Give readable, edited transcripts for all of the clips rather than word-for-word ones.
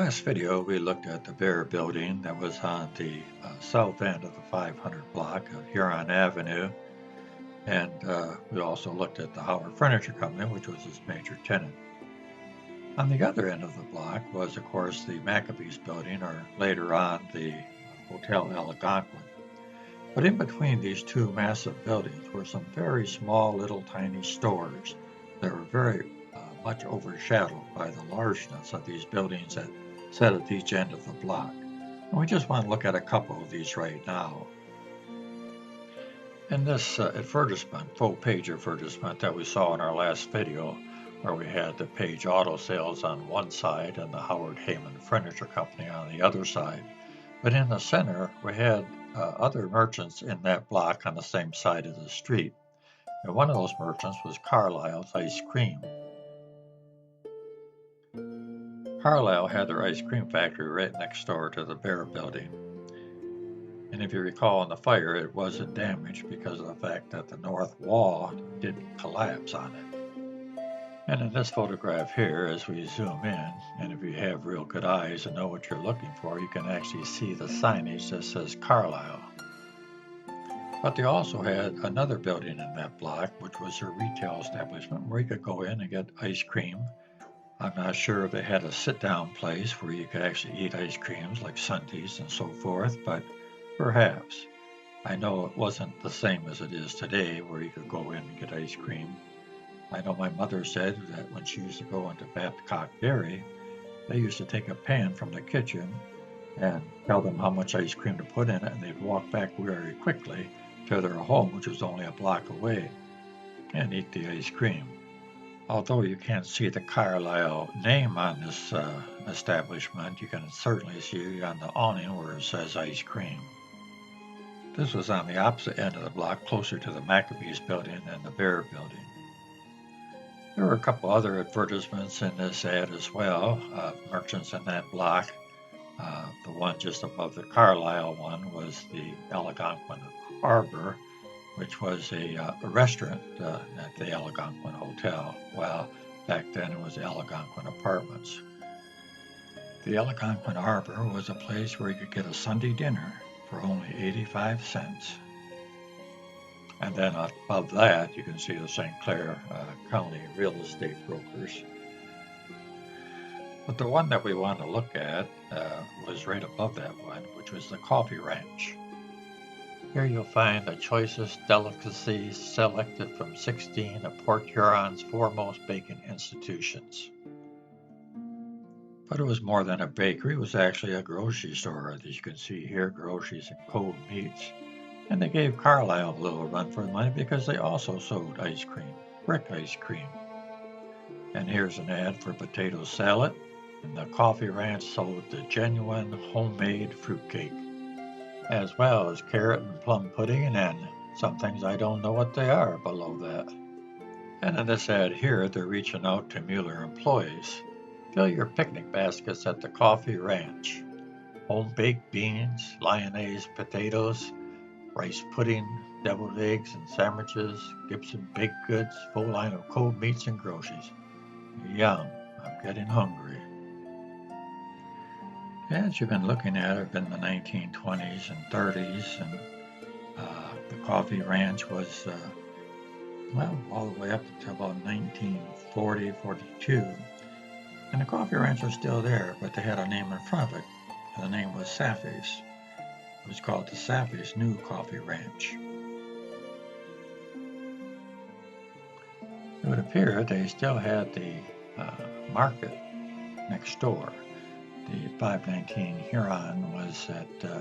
last video, we looked at the Bear building that was on the south end of the 500 block of Huron Avenue, and we also looked at the Howard Furniture Company, which was its major tenant. On the other end of the block was, of course, the Maccabees building, or later on, the Hotel Algonquin. But in between these two massive buildings were some very small, little tiny stores that were very much overshadowed by the largeness of these buildings that sat at each end of the block. And we just want to look at a couple of these right now. In this advertisement, full-page advertisement that we saw in our last video, where we had the Page Auto Sales on one side and the Howard Heyman Furniture Company on the other side, but in the center we had other merchants in that block on the same side of the street. And one of those merchants was Carlisle's Ice Cream. Carlisle had their ice cream factory right next door to the Bear building. And if you recall in the fire, it wasn't damaged because of the fact that the north wall didn't collapse on it. And in this photograph here, as we zoom in, and if you have real good eyes and know what you're looking for, you can actually see the signage that says Carlisle. But they also had another building in that block, which was their retail establishment where you could go in and get ice cream. I'm not sure if they had a sit-down place where you could actually eat ice creams like sundaes and so forth, but perhaps. I know it wasn't the same as it is today where you could go in and get ice cream. I know my mother said that when she used to go into Babcock Dairy, they used to take a pan from the kitchen and tell them how much ice cream to put in it, and they'd walk back very quickly to their home, which was only a block away, and eat the ice cream. Although you can't see the Carlisle name on this establishment, you can certainly see on the awning where it says ice cream. This was on the opposite end of the block, closer to the Maccabees building than the Bear building. There were a couple other advertisements in this ad as well, merchants in that block. The one just above the Carlisle one was the Algonquin Harbor, which was a restaurant at the Algonquin Hotel. Well, back then it was Algonquin Apartments. The Algonquin Harbor was a place where you could get a Sunday dinner for only 85 cents. And then above that, you can see the St. Clair County real estate brokers. But the one that we want to look at was right above that one, which was the Coffee Ranch. Here you'll find the choicest delicacies selected from 16 of Port Huron's foremost bacon institutions. But it was more than a bakery, it was actually a grocery store. As you can see here, groceries and cold meats. And they gave Carlisle a little run for the money because they also sold ice cream, brick ice cream. And here's an ad for potato salad, and the Coffee Ranch sold the genuine homemade fruitcake, as well as carrot and plum pudding, and some things I don't know what they are below that. And in this ad here, they're reaching out to Mueller employees. Fill your picnic baskets at the Coffee Ranch. Home-baked beans, lyonnaise potatoes, rice pudding, deviled eggs and sandwiches, Gibson baked goods, full line of cold meats and groceries. Yum, I'm getting hungry. As you've been looking at it in the 1920s and 30s, and the Coffee Ranch was, all the way up until about 1940, 42. And the Coffee Ranch was still there, but they had a name in front of it, and the name was Saffy's. It was called the Saffy's New Coffee Ranch. It would appear they still had the market next door. The 519 Huron was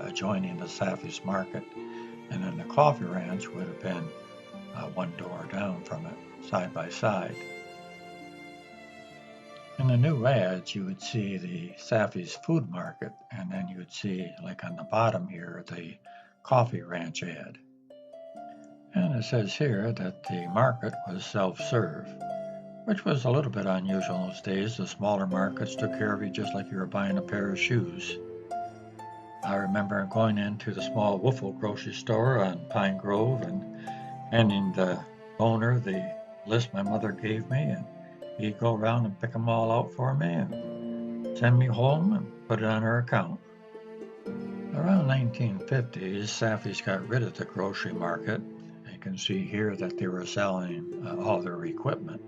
adjoining the Saffy's Market, and then the Coffee Ranch would have been one door down from it, side by side. In the new ads, you would see the Saffy's Food Market, and then you would see, like on the bottom here, the Coffee Ranch ad. And it says here that the market was self-serve, which was a little bit unusual in those days. The smaller markets took care of you just like you were buying a pair of shoes. I remember going into the small Woofle grocery store on Pine Grove and handing the owner the list my mother gave me, and he'd go around and pick them all out for me, and send me home and put it on her account. Around 1950s, Safi's got rid of the grocery market. You can see here that they were selling all their equipment.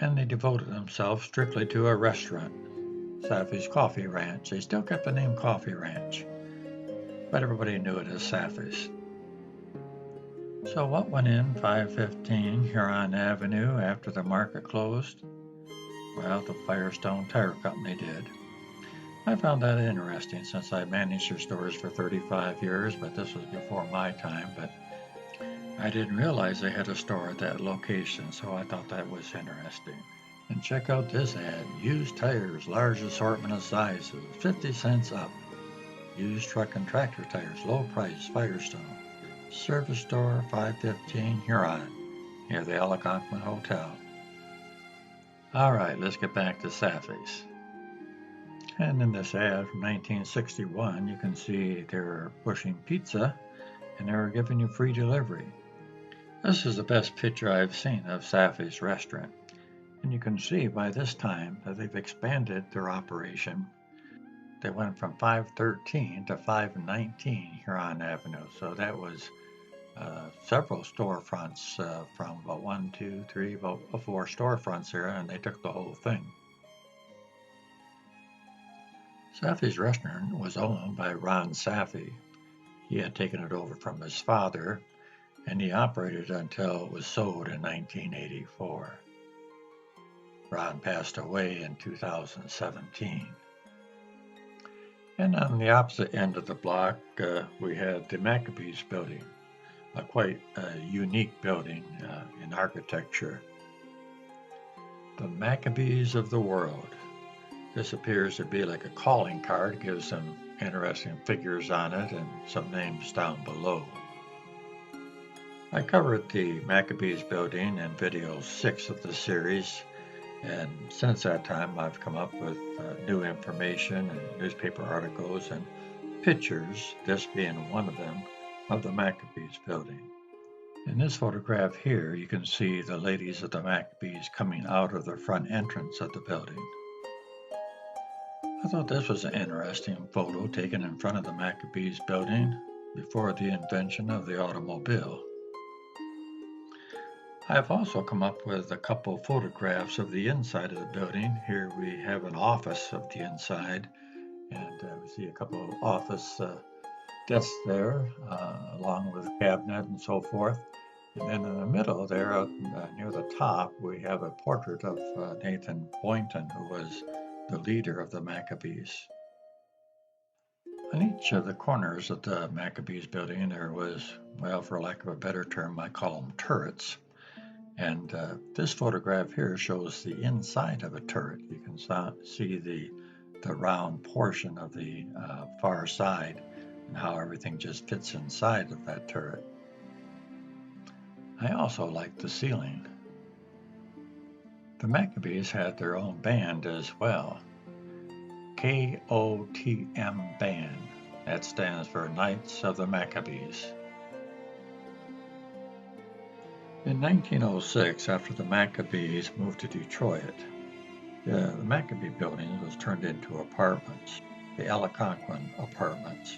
And they devoted themselves strictly to a restaurant, Safi's Coffee Ranch. They still kept the name Coffee Ranch, but everybody knew it as Safi's. So what went in 515 Huron Avenue after the market closed? Well, the Firestone Tire Company did. I found that interesting since I managed their stores for 35 years, but this was before my time. But I didn't realize they had a store at that location, so I thought that was interesting. And check out this ad. Used tires, large assortment of sizes, 50 cents up. Used truck and tractor tires, low price, Firestone. Service store, 515 Huron, near the Algonquin Hotel. Alright, let's get back to Safi's. And in this ad from 1961, you can see they're pushing pizza and they're giving you free delivery. This is the best picture I've seen of Safi's restaurant. And you can see by this time that they've expanded their operation. They went from 513 to 519 Huron Avenue. So that was several storefronts from about 1, 2, 3, about 4 storefronts here, and they took the whole thing. Safi's restaurant was owned by Ron Safi. He had taken it over from his father, and he operated until it was sold in 1984. Ron passed away in 2017. And on the opposite end of the block, we had the Maccabees building, a quite unique building in architecture. The Maccabees of the World. This appears to be like a calling card, gives some interesting figures on it and some names down below. I covered the Maccabees building in video 6 of the series, and since that time I've come up with new information and newspaper articles and pictures, this being one of them, of the Maccabees building. In this photograph here, you can see the ladies of the Maccabees coming out of the front entrance of the building. I thought this was an interesting photo taken in front of the Maccabees building before the invention of the automobile. I have also come up with a couple photographs of the inside of the building. Here we have an office of the inside, and we see a couple of office desks there, along with a cabinet and so forth. And then in the middle there, near the top, we have a portrait of Nathan Boynton, who was the leader of the Maccabees. On each of the corners of the Maccabees building, there was, well, for lack of a better term, I call them turrets. And this photograph here shows the inside of a turret. You can see the round portion of the far side and how everything just fits inside of that turret. I also like the ceiling. The Maccabees had their own band as well. KOTM Band. That stands for Knights of the Maccabees. In 1906, after the Maccabees moved to Detroit, the Maccabee building was turned into apartments, the Algonquin apartments.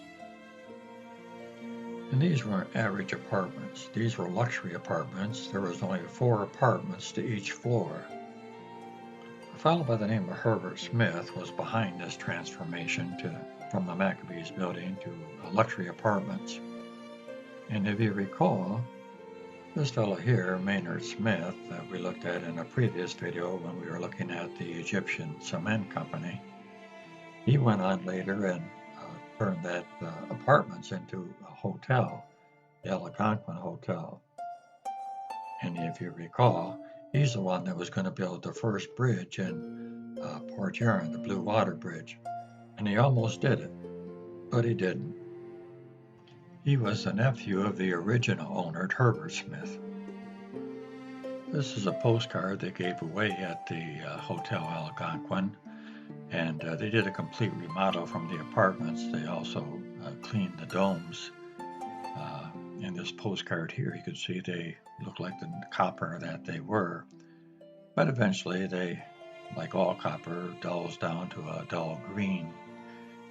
And these weren't average apartments. These were luxury apartments. There was only 4 apartments to each floor. A fellow by the name of Herbert Smith was behind this transformation from the Maccabees building to luxury apartments. And if you recall, this fellow here, Maynard Smith, that we looked at in a previous video when we were looking at the Egyptian Cement Company, he went on later and turned that apartments into a hotel, the Algonquin Hotel. And if you recall, he's the one that was going to build the first bridge in Port Huron, the Blue Water Bridge. And he almost did it, but he didn't. He was the nephew of the original owner, Herbert Smith. This is a postcard they gave away at the Hotel Algonquin, and they did a complete remodel from the apartments. They also cleaned the domes. In this postcard here, you can see they look like the copper that they were, but eventually they Like all copper, dulls down to a dull green,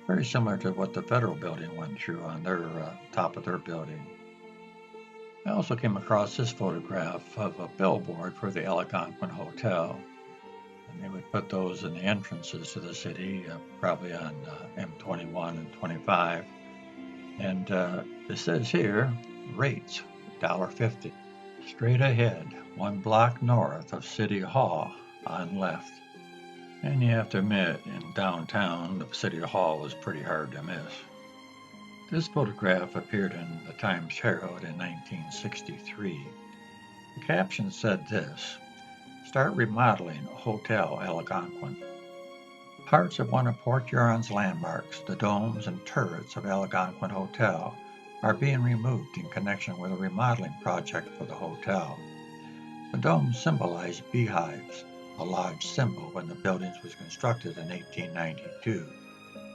very similar to what the Federal Building went through on their top of their building. I also came across this photograph of a billboard for the Algonquin Hotel, and they would put those in the entrances to the city, probably on M21 and 25. And it says here, rates $1.50. Straight ahead, 1 block north of City Hall on left. And you have to admit, in downtown, the City Hall was pretty hard to miss. This photograph appeared in the Times Herald in 1963. The caption said this: "Start remodeling Hotel Algonquin." Parts of one of Port Huron's landmarks, the domes and turrets of Algonquin Hotel, are being removed in connection with a remodeling project for the hotel. The domes symbolize beehives, a lodge symbol when the building was constructed in 1892.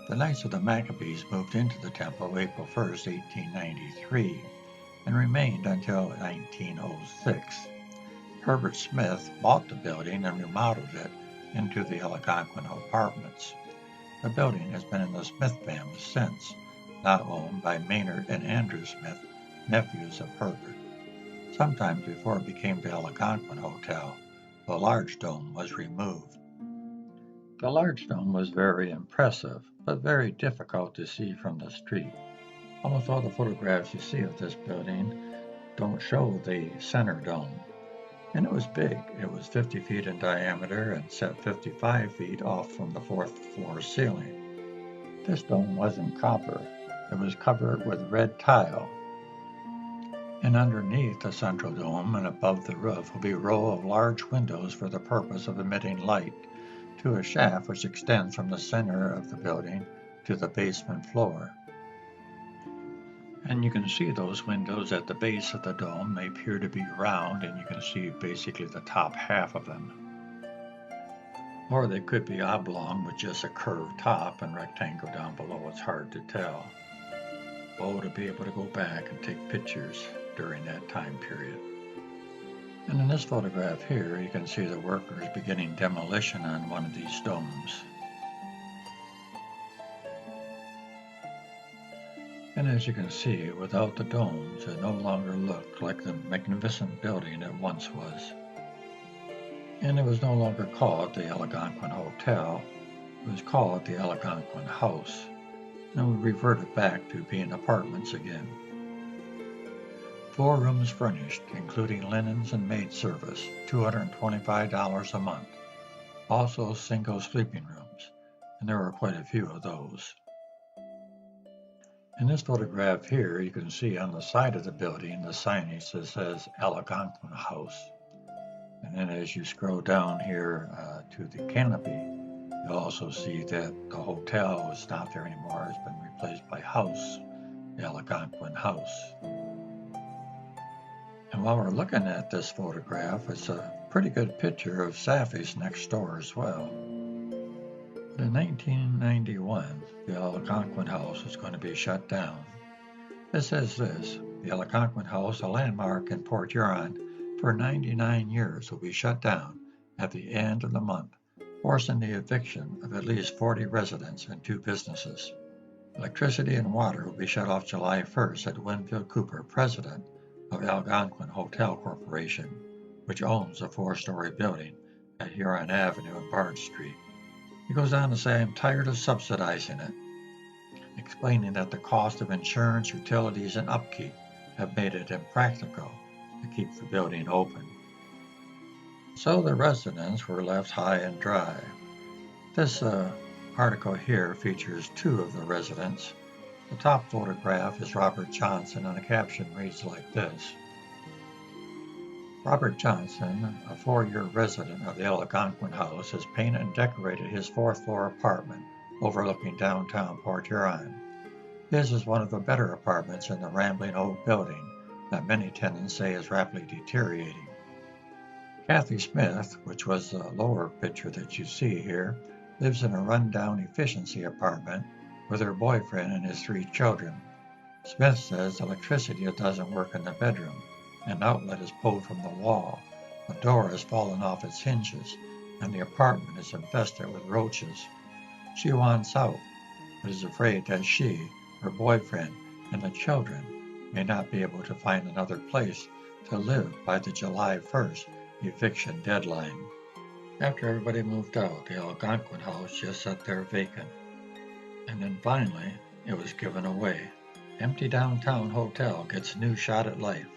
The Knights of the Maccabees moved into the temple April 1, 1893, and remained until 1906. Herbert Smith bought the building and remodeled it into the Algonquin Apartments. The building has been in the Smith family since, now owned by Maynard and Andrew Smith, nephews of Herbert. Sometime before it became the Algonquin Hotel, the large dome was removed. The large dome was very impressive, but very difficult to see from the street. Almost all the photographs you see of this building don't show the center dome. And it was big. It was 50 feet in diameter and set 55 feet off from the fourth floor ceiling. This dome wasn't copper. It was covered with red tile. And underneath the central dome and above the roof will be a row of large windows for the purpose of emitting light to a shaft which extends from the center of the building to the basement floor. And you can see those windows at the base of the dome. They appear to be round, and you can see basically the top half of them. Or they could be oblong with just a curved top and rectangle down below. It's hard to tell. Oh, to be able to go back and take pictures during that time period. And in this photograph here, you can see the workers beginning demolition on one of these domes. And as you can see, without the domes, it no longer looked like the magnificent building it once was. And it was no longer called the Algonquin Hotel, it was called the Algonquin House, and we reverted back to being apartments again. 4 rooms furnished, including linens and maid service, $225 a month. Also single sleeping rooms, and there were quite a few of those. In this photograph here, you can see on the side of the building the signage that says Algonquin House. And then as you scroll down here to the canopy, you'll also see that the hotel is not there anymore. It's been replaced by House, the Algonquin House. And while we're looking at this photograph, it's a pretty good picture of Safi's next door as well. But in 1991, the Algonquin House was going to be shut down. It says this: the Algonquin House, a landmark in Port Huron, for 99 years will be shut down at the end of the month, forcing the eviction of at least 40 residents and 2 businesses. Electricity and water will be shut off July 1st, said Winfield Cooper, president of Algonquin Hotel Corporation, which owns a 4-story building at Huron Avenue and Barnes Street. He goes on to say, "I'm tired of subsidizing it," explaining that the cost of insurance, utilities, and upkeep have made it impractical to keep the building open. So the residents were left high and dry. This article here features 2 of the residents. The top photograph is Robert Johnson, and the caption reads like this: Robert Johnson, a 4-year resident of the Algonquin House, has painted and decorated his 4th-floor apartment overlooking downtown Port Huron. His is one of the better apartments in the rambling old building that many tenants say is rapidly deteriorating. Kathy Smith, which was the lower picture that you see here, lives in a run-down efficiency apartment with her boyfriend and his 3 children. Smith says electricity doesn't work in the bedroom. An outlet is pulled from the wall. A door has fallen off its hinges, and the apartment is infested with roaches. She wants out, but is afraid that she, her boyfriend, and the children may not be able to find another place to live by the July 1st eviction deadline. After everybody moved out, the Algonquin house just sat there vacant. And then finally, it was given away. Empty downtown hotel gets a new shot at life.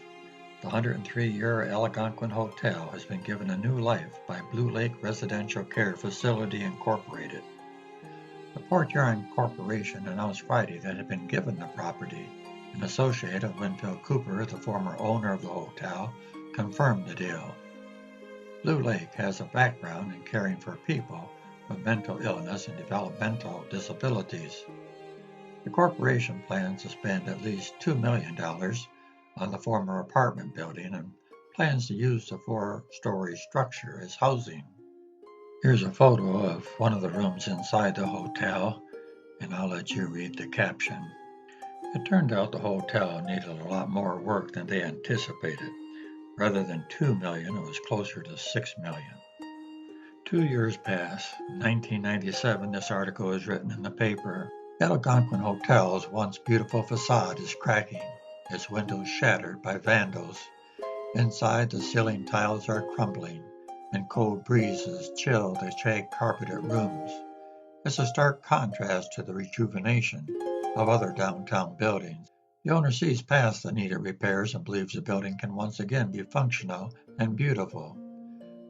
The 103-year Algonquin Hotel has been given a new life by Blue Lake Residential Care Facility Incorporated. The Port Huron Corporation announced Friday that it had been given the property. An associate of Winfield Cooper, the former owner of the hotel, confirmed the deal. Blue Lake has a background in caring for people with mental illness and developmental disabilities. The corporation plans to spend at least $2 million on the former apartment building and plans to use the 4-story structure as housing. Here's a photo of one of the rooms inside the hotel, and I'll let you read the caption. It turned out the hotel needed a lot more work than they anticipated. Rather than $2 million, it was closer to $6 million. 2 years pass. In 1997, this article was written in the paper. The Algonquin Hotel's once beautiful facade is cracking, its windows shattered by vandals. Inside, the ceiling tiles are crumbling, and cold breezes chill the shag-carpeted rooms. It's a stark contrast to the rejuvenation of other downtown buildings. The owner sees past the needed repairs and believes the building can once again be functional and beautiful.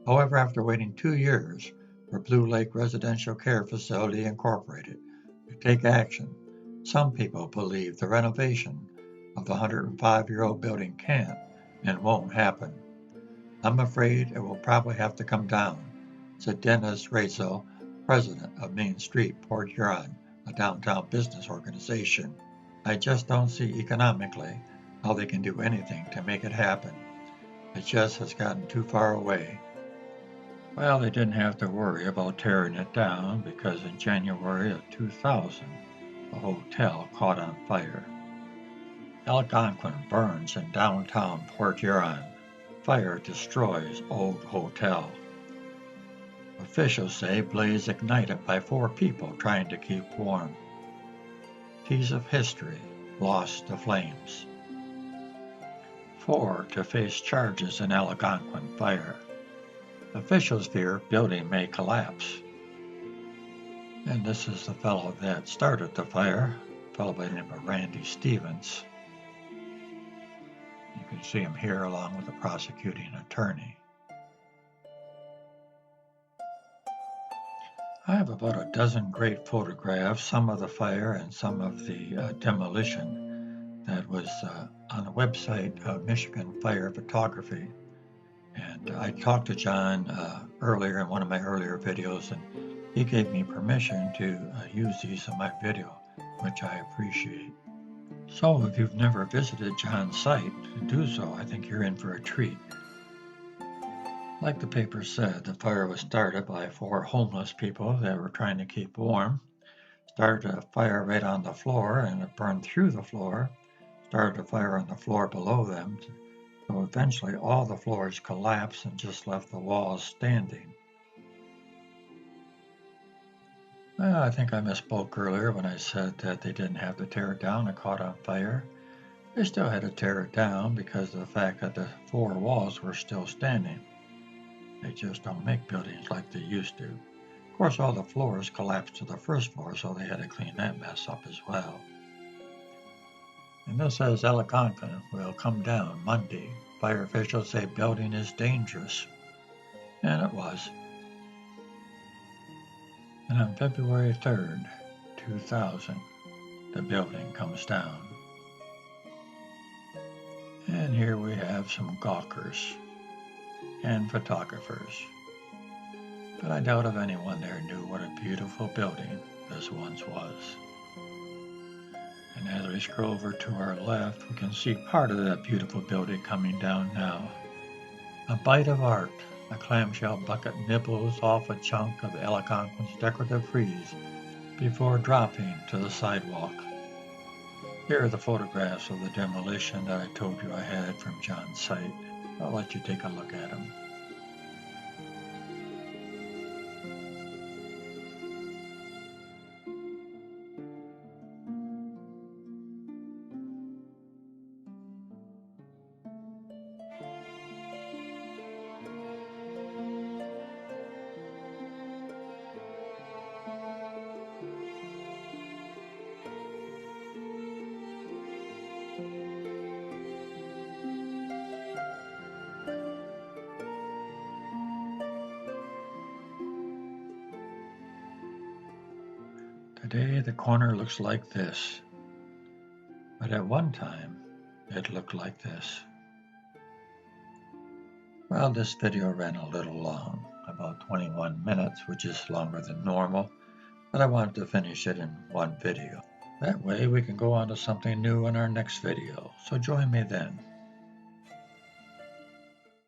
However, after waiting 2 years for Blue Lake Residential Care Facility Incorporated to take action, some people believe the renovation of the 105-year-old building can't and won't happen. I'm afraid it will probably have to come down, said Dennis Razel, president of Main Street, Port Huron, a downtown business organization. I just don't see economically how they can do anything to make it happen. It just has gotten too far away. Well, they didn't have to worry about tearing it down because in January of 2000, the hotel caught on fire. Algonquin burns in downtown Port Huron. Fire destroys old hotel. Officials say blaze ignited by 4 people trying to keep warm. Piece of history lost to flames. 4 to face charges in Algonquin fire. Officials fear building may collapse. And this is the fellow that started the fire, a fellow by the name of Randy Stevens. You can see him here along with the prosecuting attorney. I have about a dozen great photographs, some of the fire and some of the demolition that was on the website of Michigan Fire Photography. And I talked to John earlier in one of my earlier videos, and he gave me permission to use these in my video, which I appreciate. So if you've never visited John's site, do so. I think you're in for a treat. Like the paper said, the fire was started by 4 homeless people that were trying to keep warm. Started a fire right on the floor, and it burned through the floor. Started a fire on the floor below them. So eventually all the floors collapsed and just left the walls standing. Well, I think I misspoke earlier when I said that they didn't have to tear it down. It caught on fire. They still had to tear it down because of the fact that the 4 walls were still standing. They just don't make buildings like they used to. Of course, all the floors collapsed to the first floor, so they had to clean that mess up as well. And this says Algonquin will come down Monday. Fire officials say building is dangerous. And it was. And on February 3rd, 2000, the building comes down. And here we have some gawkers and photographers. But I doubt if anyone there knew what a beautiful building this once was. And as we scroll over to our left, we can see part of that beautiful building coming down now. A bite of art. A clamshell bucket nibbles off a chunk of Algonquin's decorative frieze before dropping to the sidewalk. Here are the photographs of the demolition that I told you I had from John's site. I'll let you take a look at them. Today the corner looks like this, but at one time it looked like this. Well, this video ran a little long, about 21 minutes, which is longer than normal, but I wanted to finish it in one video. That way we can go on to something new in our next video, so join me then.